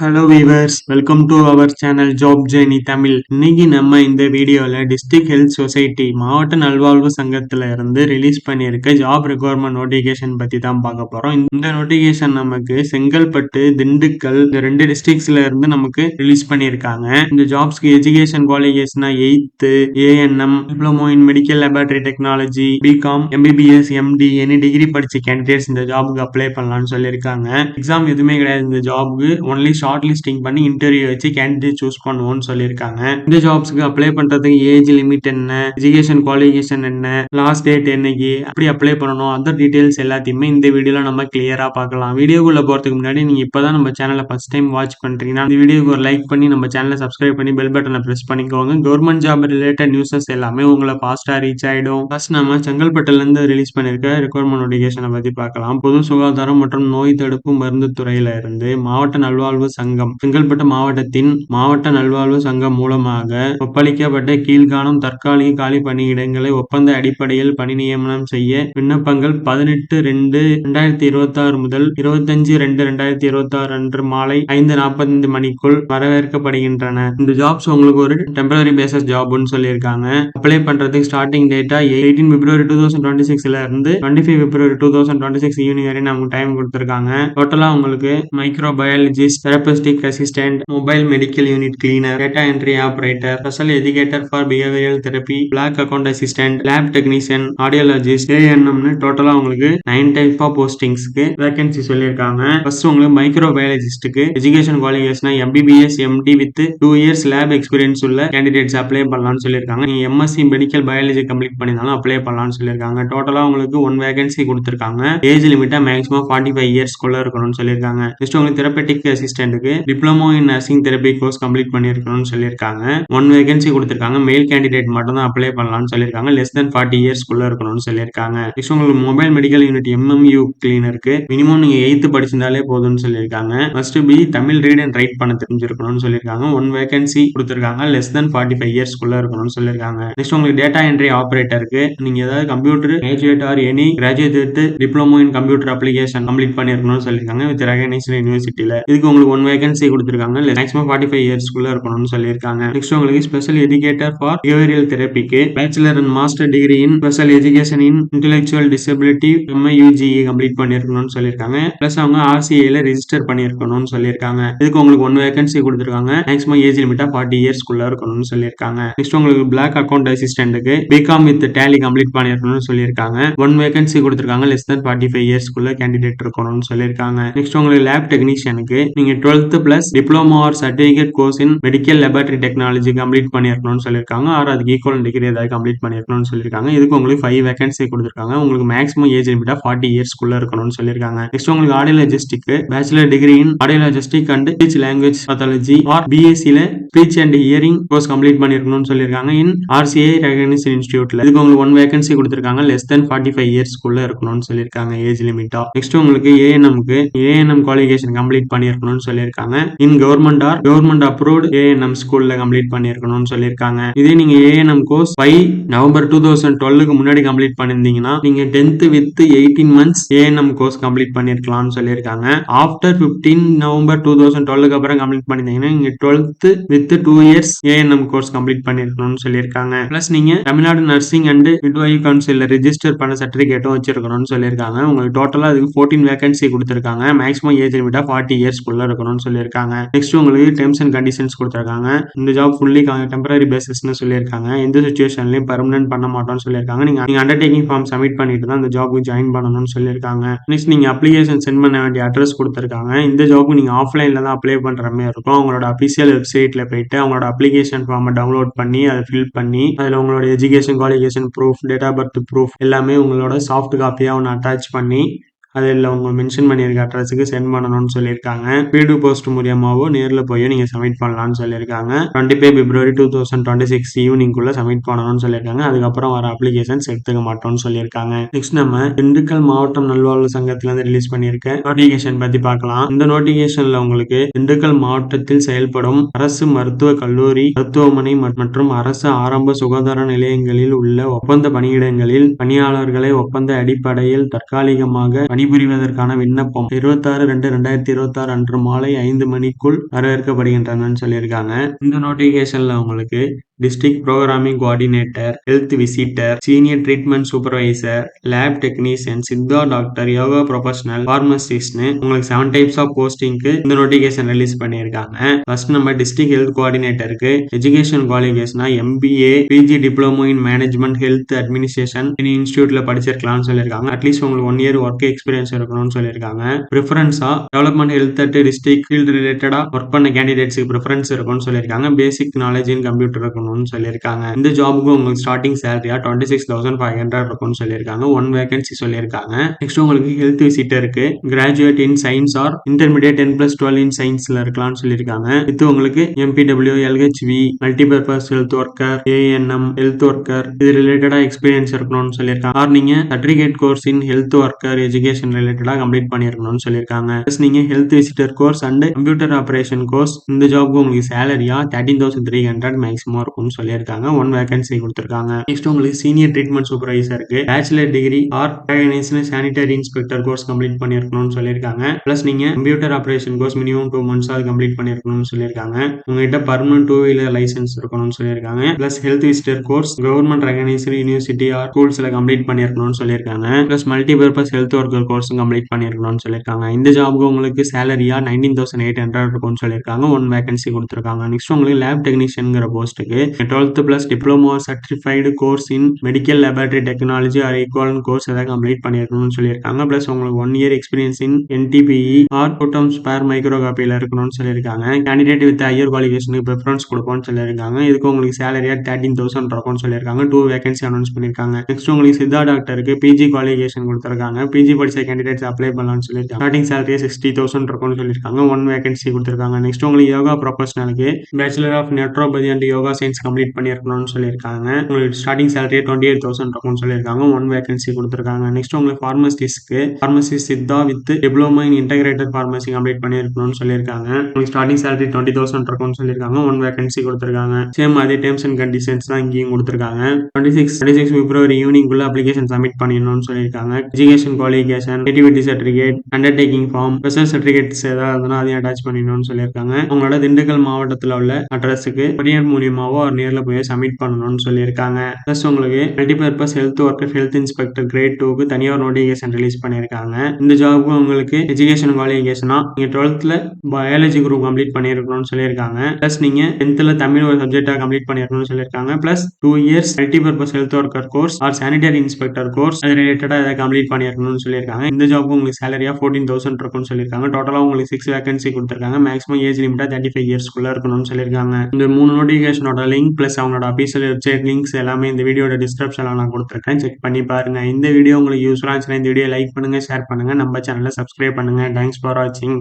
Hello viewers, welcome to our channel job journey Tamil. இன்னைக்கு நம்ம இந்த வீடியோல டிஸ்ட்ரிக்ட் ஹெல்த் சொசைட்டி மாவட்ட நல்வாழ்வு சங்கத்துல இருந்து ரிலீஸ் பண்ணியிருக்க ஜாப் ரெக்யர்மெண்ட் நோட்டிபிகேஷன் பத்தி தான் பார்க்க போறோம். இந்த நோட்டிபிகேஷன் நமக்கு செங்கல்பட்டு, திண்டுக்கல் இந்த 2 டிஸ்ட்ரிக்ட்ஸ்ல இருந்து நமக்கு ரிலீஸ் பண்ணியிருக்காங்க. இந்த ஜாப்ஸ்க்கு எஜுகேஷன் குவாலிஃபிகேஷனா 8th ANM, diploma in medical laboratory technology, B Com, MBBS, MD any degree படிச்ச கேண்டிடேட்ஸ் இந்த ஜாபுக்கு அப்ளை பண்ணலாம்னு சொல்லியிருக்காங்க. எக்ஸாம் எதுவுமே கிடையாது இந்த ஜாபுக்கு. ஒன்லி ஷார்ட் லிஸ்டிங் பண்ணி இன்டர்வியூ வச்சு கேண்டிடேட் சூஸ் பண்ணுவோம்னு சொல்லியிருக்காங்க. இந்த ஜாப்ஸ்க்கு அப்ளை பண்றதுக்கு ஏஜ் லிமிட் என்ன, எஜுகேஷன் குவாலிஃபிகேஷன் என்ன, லாஸ்ட் டேட் என்னைக்கு, அப்படி அப்ளை பண்ணணும், அதர் டீடைல்ஸ் எல்லாத்தையுமே இந்த வீடியோல நம்ம கிளியரா பார்க்கலாம். வீடியோக்குள்ள போறதுக்கு முன்னாடி நீங்க இப்பதான் நம்ம சேனலை ஃபர்ஸ்ட் டைம் வாட்ச் பண்றீங்கன்னா இந்த வீடியோக்கு ஒரு லைக் பண்ணி நம்ம சேனலை சப்ஸ்கிரைப் பண்ணி பெல் பட்டனை பிரஸ் பண்ணிக்கோங்க. கவர்மெண்ட் ஜாப் ரிலேட்டட் நியூஸஸ் எல்லாமே உங்களை ஃபாஸ்டா ரீச் ஆயிடும். ஃபர்ஸ்ட் நம்ம செங்கல்பட்டுல இருந்து ரிலீஸ் பண்ணிருக்க ரெக்யர்மெண்ட் நோட்டிபிகேஷனை பத்தி பார்க்கலாம். பொது சுகாதாரம் மற்றும் நோய் தடுப்பு மருந்து துறையில இருந்து மாவட்ட நல்வாழ்வு சங்கம் செங்கல்பட்டு மாவட்டத்தின் மாவட்ட நல்வாழ்வு சங்கம் மூலமாக ஒப்பளிக்கப்பட்ட கீழ்காணும் தற்காலிக காலி பணியிடங்களை ஒப்பந்த அடிப்படையில் பணி நியமனம் செய்ய விண்ணப்பங்கள் 18/2/2026 முதல் 25/2/2026 அன்று மாலை 5:45 மணிக்குள் வரவேற்கப்படுகின்றன. இந்த ஜாப்ஸ் உங்களுக்கு ஒரு டெம்பரரி பேசிஸ் ஜாப்னு சொல்லியிருக்காங்க. அப்ளை பண்றதுக்கு ஸ்டார்டிங் டேட்டா 18 February 2026ல இருந்து 25 February 2026 ஈவினிங் வரை நமக்கு டைம் கொடுத்திருக்காங்க. டோட்டலா உங்களுக்கு microbiologist, therapeutic assistant, mobile medical unit cleaner, data entry operator, special educator for behavioural therapy, block account assistant, lab technician, audiologist, ANMனு டோட்டலா உங்களுக்கு 9 டைப் ஆஃப் போஸ்டிங்ஸ்க்கு வேகன்சி சொல்லியிருக்காங்க. ஃபர்ஸ்ட் உங்களுக்கு மைக்ரோ பயாலஜிஸ்டுக்கு education qualification MBBS, MD with 2 years lab experience உள்ள candidates apply பண்ணலாம்னு சொல்லியிருக்காங்க. நீங்க MSc மெடிக்கல் பயாலஜி கம்ப்ளீட் பண்ணினாலும் அப்ளை பண்ணலாம்னு சொல்லியிருக்காங்க. டோட்டலா உங்களுக்கு 1 வேகன்சி கொடுத்திருக்காங்க. ஏஜ் லிமிட்டா மேக்ஸிமம் 45 இயர்ஸ்க்குள்ள இருக்கணும்னு சொல்லியிருக்காங்க. நெக்ஸ்ட் உங்களுக்கு தெரபெட்டிக் அசிஸ்டன்ட்டுக்கு diploma in nursing therapy course complete பண்ணிருக்கணும்னு சொல்லியிருக்காங்க. 1 வேகன்சி கொடுத்திருக்காங்க. மெயில் கேண்டிடேட் மட்டும் தான் அப்ளை பண்ணலாம்னு சொல்லியிருக்காங்க. லெஸ் தென் 40 இயர்ஸ்க்குள்ள இருக்கணும்னு சொல்லியிருக்காங்க. நெக்ஸ்ட் உங்களுக்கு மொபைல் மெடிக்கல் யூனிட் MMU கிளீனருக்கு மினிமம் நீங்க 8th படிச்சிருந்தாலே போதும்னு சொல்லியிருக்காங்க. Must be Tamil read and write பண்ண தெரிஞ்சிருக்கணும்னு சொல்லியிருக்காங்க. 1 வேகன்சி கொடுத்திருக்காங்க. லெஸ் தென் 45 இயர்ஸ்க்குள்ள இருக்கணும்னு சொல்லியிருக்காங்க. நெக்ஸ்ட் உங்களுக்கு டேட்டா என்ட்ரி ஆபரேட்டருக்கு நீங்க ஏதாவது computer graduate or any graduate with diploma in computer application complete பண்ணிருக்கணும்னு சொல்லியிருக்காங்க. வித் ரெகக்னைஸ்டு யூனிவர்சிட்டியில. இதுக்கு உங்களுக்கு 1 வேகன்சி கொடுத்திருக்காங்க. மேக்ஸிமம் 45 இயர்ஸ்க்குள்ள இருக்கணும்னு சொல்லியிருக்காங்க. நெக்ஸ்ட் உங்களுக்கு ஸ்பெஷல் எஜுகேட்டர் ஃபார் பிஹேவியரல் தெரபிக்கு bachelor and master degree in special education in intellectual disability MIUGE complete பண்ணிருக்கணும்னு சொல்லியிருக்காங்க. பிளஸ் அவங்க RCAல ரெஜிஸ்டர் பண்ணிருக்கணும்னு சொல்லியிருக்காங்க. இதுக்கு உங்களுக்கு 1 வேகன்சி கொடுத்திருக்காங்க. மேக்ஸிமம் ஏஜ் லிமிட்டா 40 இயர்ஸ்க்குள்ள இருக்கணும்னு சொல்லியிருக்காங்க. நெக்ஸ்ட் உங்களுக்கு பிளாக் அக்கவுண்ட் அசிஸ்டன்ட்டுக்கு பிகாம் வித் டேலி கம்ப்ளீட் பண்ணிருக்கணும்னு சொல்லியிருக்காங்க. 1 வேகன்சி கொடுத்திருக்காங்க. லெஸ் தென் 45 இயர்ஸ்க்குள்ள கேண்டிடேட் இருக்கணும்னு சொல்லியிருக்காங்க. நெக்ஸ்ட் உங்களுக்கு லேப் டெக்னீஷியனுக்கு நீங்க 12th plus diploma or certificate course in medical laboratory technology complete பண்ணிருக்கணும்னு சொல்லியிருக்காங்க. ஆர் அதுக்கு ஈக்குவல் டிகிரி ஏதாவது கம்ப்ளீட் பண்ணிருக்கணும்னு சொல்லியிருக்காங்க. இதுக்கு உங்களுக்கு 5 வேகன்சி கொடுத்திருக்காங்க. உங்களுக்கு மேக்ஸிமம் ஏஜ் லிமிட்டா 40 இயர்ஸ்க்குள்ள இருக்கணும்னு சொல்லியிருக்காங்க. நெக்ஸ்ட் உங்களுக்கு ஆடியோலஜிஸ்டிக்கு bachelor degree in audiologistic and speech language pathology or BScல speech and hearing course complete பண்ணிருக்கணும்னு சொல்லியிருக்காங்க. இன் RCA ரெகக்னைஸ்டு இன்ஸ்டிடியூட்ல. இதுக்கு உங்களுக்கு 1 வேகன்சி கொடுத்திருக்காங்க. லெஸ் தென் 45 இயர்ஸ்க்குள்ள இருக்கணும்னு சொல்லியிருக்காங்க ஏஜ் லிமிட்டா. நெக்ஸ்ட் உங்களுக்கு ANM குவாலிஃபிகேஷன் கம்ப்ளீட் பண்ணிருக்கணும்னு சொல்லியிருக்காங்க. In government or government approved ANM ஸ்கூல்ல கம்ப்ளீட் பண்ணிருக்கணும்னு சொல்லியிருக்காங்க. இதே நீங்க ANM கோர்ஸ் 5 November 2012க்கு முன்னாடி கம்ப்ளீட் பண்ணிருந்தீங்கன்னா நீங்க 10th with 18 months ANM course complete பண்ணிருக்கலாம்னு சொல்லியிருக்காங்க. ஆஃப்டர் 15 November 2012க்கு அப்புறம் கம்ப்ளீட் பண்ணிருந்தீங்கன்னா நீங்க 12th with 2 years ANM course complete பண்ணிருக்கணும்னு சொல்லியிருக்காங்க. பிளஸ் நீங்க தமிழ்நாடு நர்சிங் அண்ட் மிட்வைஃப் கவுன்சில்ல ரெஜிஸ்டர் பண்ண சர்டிபிகேட்டும் வச்சிருக்கணும்னு சொல்லியிருக்காங்க. உங்களுக்கு டோட்டலா அதுக்கு 14 வேகன்சி கொடுத்திருக்காங்க. மேக்ஸிமம் ஏஜ் லிமிட்டா 40 இயர்ஸ்க்குள்ள இருக்கணும்னு சொல்லியிருக்காங்க. நெக்ஸ்ட் உங்களுக்கு டெர்ம்ஸ் அண்ட் கண்டிஷன்ஸ் கொடுத்திருக்காங்க. இந்த ஜாப் ஃபுல்லி டெம்பரரி பேசிஸ்னு சொல்லியிருக்காங்க. எந்த சிச்சுவேஷன்லயும் பெர்மனன்ட் பண்ண மாட்டோம்னு சொல்லியிருக்காங்க. நீங்க அண்டர்டேக்கிங் ஃபார்ம் சப்மிட் பண்ணிட்டு தான் இந்த ஜாப்க்கு ஜாயின் பண்ணணும்னு சொல்லியிருக்காங்க. நெக்ஸ்ட் நீங்க அப்ளிகேஷன் சென்ட் பண்ண வேண்டிய அட்ரஸ் கொடுத்திருக்காங்க. இந்த ஜாப்க்கு நீங்க ஆஃப்லைன்ல தான் அப்ளை பண்ற மாதிரி இருக்கும். அவங்களோட அபிஷியல் வெப்சைட்ல போயிட்டு அவங்களோட அப்ளிகேஷன் ஃபார்மை டவுன்லோட் பண்ணி அதை ஃபில் பண்ணி அதுல உங்களோட education qualification proof, date of birth proof எல்லாமே உங்களோட சாஃப்ட் காப்பியா ஒன்று அட்டாச் பண்ணி அதில் அவங்க மென்ஷன் பண்ணியிருக்க அட்ரஸுக்கு சென்ட் பண்ணணும்னு சொல்லியிருக்காங்க. ஸ்பீடு போஸ்ட் மூலியமாவோ நேரில் போய் நீங்க சப்மிட் பண்ணலாம்னு சொல்லியிருக்காங்க. 25 February 2026 ஈவினிங்குள்ள சப்மிட் பண்ணணும்னு சொல்லியிருக்காங்க. அதுக்கப்புறம் வர அப்ளிகேஷன்ஸ் எடுத்துக்க மாட்டோம்னு சொல்லியிருக்காங்க. நெக்ஸ்ட் நம்ம திண்டுக்கல் மாவட்டம் நல்வாழ்வு சங்கத்துல இருந்து ரிலீஸ் பண்ணியிருக்க நோட்டிபிகேஷன் பத்தி பார்க்கலாம். இந்த நோட்டிபிகேஷன்ல உங்களுக்கு திண்டுக்கல் மாவட்டத்தில் செயல்படும் அரசு மருத்துவ கல்லூரி, மருத்துவமனை மற்றும் அரசு ஆரம்ப சுகாதார நிலையங்களில் உள்ள ஒப்பந்த பணியிடங்களில் பணியாளர்களை ஒப்பந்த அடிப்படையில் தற்காலிகமாக பணிபுரிவதற்கான விண்ணப்பம் 26/2/2026 அன்று மாலை 5 மணிக்குள் வரவேற்கப்படுகின்றனன்னு சொல்லியிருக்காங்க. இந்த நோட்டிபிகேஷன்ல உங்களுக்கு district programming coordinator, health visitor, senior treatment supervisor, lab technician, Siddha doctor, yoga professional, பார்மசிஸ்ட்னு உங்களுக்கு 7 டைப்ஸ் ஆஃப் போஸ்டிங்க்கு இந்த நோட்டிபிகேஷன் ரிலீஸ் பண்ணியிருக்காங்க. ஃபர்ஸ்ட் நம்ம டிஸ்ட்ரிக்ட் ஹெல்த் கோஆர்டினேட்டருக்கு எஜுகேஷன் குவாலிஃபிகேஷனா MBA, PG diploma in management health administration இன்ஸ்டியூட்ல படிச்சிருக்கலாம்னு சொல்லியிருக்காங்க. அட்லீஸ்ட் உங்களுக்கு 1 இயர் ஒர்க் எக்ஸ்பீரியன்ஸ் இருக்கணும்னு சொல்லியிருக்காங்க. ப்ரிஃபரன்ஸா development health at district field ரிலேட்டடா ஒர்க் பண்ண கேண்டிடேட்ஸ்க்கு ப்ரிஃபரன்ஸ் இருக்கும்னு சொல்லியிருக்காங்க. பேசிக் நாலேஜ் இன் கம்ப்யூட்டர் இருக்கணும்னு சொல்லியிருக்காங்க. இந்த ஜாபுக்கு உங்களுக்கு ஸ்டார்டிங் சேலரியா 26,500 இருக்கும்னு சொல்லியிருக்காங்க. 1 வேகன்சி சொல்லியிருக்காங்க. நெக்ஸ்ட் உங்களுக்கு ஹெல்த் விசிட்டருக்கு graduate in science or intermediate 10+12 in சயின்ஸ்ல இருக்கலாம்னு சொல்லியிருக்காங்க. இது உங்களுக்கு MPW, LHV, multipurpose health worker, ANM health worker இது ரிலேட்டடா எக்ஸ்பீரியன்ஸ் இருக்கணும்னு சொல்லியிருக்காங்க. ஆர் நீங்க certificate course in health worker education ரிலேட்டடா கம்ப்ளீட் பண்ணிருக்கணும்னு சொல்லியிருக்காங்க. பிளஸ் நீங்க health visitor course and computer operation course இந்த ஜாப்க்கு உங்களுக்கு சேலரியா 13,300 மேக்ஸிமம் இருக்கும்னு சொல்லியிருக்காங்க. 1 வேகன்சி கொடுத்திருக்காங்க. நெக்ஸ்ட் உங்களுக்கு சீனியர் ட்ரீட்மெண்ட் சூப்பர்வைசருக்கு bachelor degree or sanitary inspector course complete பண்ணிருக்கணும்னு சொல்லியிருக்காங்க. பிளஸ் நீங்க computer operation course minimum 2 months அது கம்ப்ளீட் பண்ணிருக்கணும்னு சொல்லியிருக்காங்க. உங்ககிட்ட பர்மனன்ட் 2-wheeler லைசன்ஸ் இருக்கணும்னு சொல்லியிருக்காங்க. Plus health visitor course government recognised university or ஸ்கூல்ஸ்ல கம்ப்ளீட் பண்ணிருக்கணும்னு சொல்லியிருக்காங்க. பிளஸ் மல்டிபர்பஸ் ஹெல்த் ஒர்க்கர் கோர்ஸும் கம்ப்ளீட் பண்ணிருக்கணும்னு சொல்லியிருக்காங்க. இந்த ஜாபுக்கு உங்களுக்கு சேலரியா 19,800 இருக்கும்னு சொல்லியிருக்காங்க. 1 வேகன்சி கொடுத்திருக்காங்க. நெக்ஸ்ட் உங்களுக்கு லேப் டெக்னீஷியன்ங்கிற போஸ்ட்டுக்கு 12th plus diploma certified course in medical laboratory technology or equivalent course எதாவது கம்ப்ளீட் பண்ணிருக்கணும்னு சொல்லியிருக்காங்க. பிளஸ் உங்களுக்கு 1 year experience in NTPE or டோட்டம் ஸ்பேர் மைக்ரோகாப்பியில இருக்கணும்னு சொல்லியிருக்காங்க. கேண்டிடேட் வித் ஹையர் குவாலிஃபிகேஷனுக்கு ப்ரிஃபரன்ஸ் கொடுப்போம்னு சொல்லியிருக்காங்க. இதுக்கு உங்களுக்கு சேலரியா 13,000 இருக்கும்னு சொல்லியிருக்காங்க. 2 வேகன்சி அனௌன்ஸ் பண்ணியிருக்காங்க. நெக்ஸ்ட் உங்களுக்கு சித்தா டாக்டருக்கு PG குவாலிஃபிகேஷன் கொடுத்திருக்காங்க. PG படிச்ச கேண்டிடேட்ஸ் அப்ளை பண்ணலாம்னு சொல்லியிருக்காங்க. ஸ்டார்டிங் சேலரி 60,000 இருக்கும்னு சொல்லியிருக்காங்க. 1 வேகன்சி கொடுத்திருக்காங்க. நெக்ஸ்ட் உங்களுக்கு யோகா ப்ரொஃபஷனலுக்கு bachelor of naturopathy and yoga science complete பண்ணிருக்கணும்னு சொல்லியிருக்காங்க. உங்களுக்கு ஸ்டார்டிங் சேலரி 28,000 இருக்கும்னு சொல்லியிருக்காங்க. 1 வேகன்சி கொடுத்திருக்காங்க. நெக்ஸ்ட் உங்களுக்கு pharmacist Siddha with diploma in integrated pharmacy complete பண்ணிருக்கணும்னு சொல்லியிருக்காங்க. உங்களுக்கு ஸ்டார்டிங் சேலரி 20,000 இருக்கும்னு சொல்லியிருக்காங்க. 1 வேகன்சி கொடுத்திருக்காங்க. சேம் அதே டேர்ம்ஸ் அண்ட் கண்டிஷன்ஸ் தான் இங்கேயும் கொடுத்திருக்காங்க. 26 பிப்ரவரி ஈவினிங்குள்ள அப்ளிகேஷன் சப்மிட் பண்ணிடணும்னு சொல்லியிருக்காங்க. Education qualification, nativity certificate, undertaking form, special certificates ஏதாவது இருந்தாலும் அதையும் அட்டாச் பண்ணிடணும்னு சொல்லியிருக்காங்க. உங்களோட திண்டுக்கல் மாவட்டத்தில் உள்ள அட்ரஸுக்கு கொரியர் மூலியமாவோ நேரில் போய் சப்மிட் பண்ணணும்னு சொல்லியிருக்காங்க. பிளஸ் உங்களுக்கு multipurpose health worker, health inspector great 2க்கு தனியார் நோட்டிபிகேஷன் ரிலீஸ் பண்ணியிருக்காங்க. இந்த ஜாபுக்கு உங்களுக்கு எஜுகேஷன் குவாலிஃபிகேஷனா நீங்க 12th பயாலஜி குரூப் கம்ப்ளீட் பண்ணிருக்கணும்னு சொல்லியிருக்காங்க. பிளஸ் நீங்க 10th தமிழ் ஒரு சப்ஜெக்டா கம்ப்ளீட் பண்ணிருக்கணும்னு சொல்லியிருக்காங்க. Plus 2 years multipurpose health worker course or sanitary inspector course அது ரிலேட்டடா இதை கம்ப்ளீட் பண்ணிருக்கணும்னு சொல்லியிருக்காங்க. இந்த ஜாபுக்கு உங்களுக்கு சேலரியா 14,000 இருக்கும்னு சொல்லியிருக்காங்க. டோட்டலா உங்களுக்கு 6 வேகன்சி கொடுத்திருக்காங்க. மேக்ஸிமம் ஏஜ் லிமிட்டா 35 இயர்ஸ்க்குள்ள இருக்கணும்னு சொல்லியிருக்காங்க. இந்த 3 நோட்டிபிகேஷனோட லிங்க் பிளஸ் அவங்களோட அபிஷியல் வெப்சைட் லிங்க்ஸ் எல்லாமே இந்த வீடியோட டிஸ்கிரிப்ஷன்ல நான் கொடுத்திருக்கேன். செக் பண்ணி பாருங்க. இந்த வீடியோ உங்களுக்கு யூஸ்ஃபுல்லா இருந்துச்சுன்னா இந்த வீடியோ லைக் பண்ணுங்க, ஷேர் பண்ணுங்க, நம்ம சேனலை சப்ஸ்கிரைப் பண்ணுங்க. தேங்க்ஸ் ஃபார் வாட்சிங்.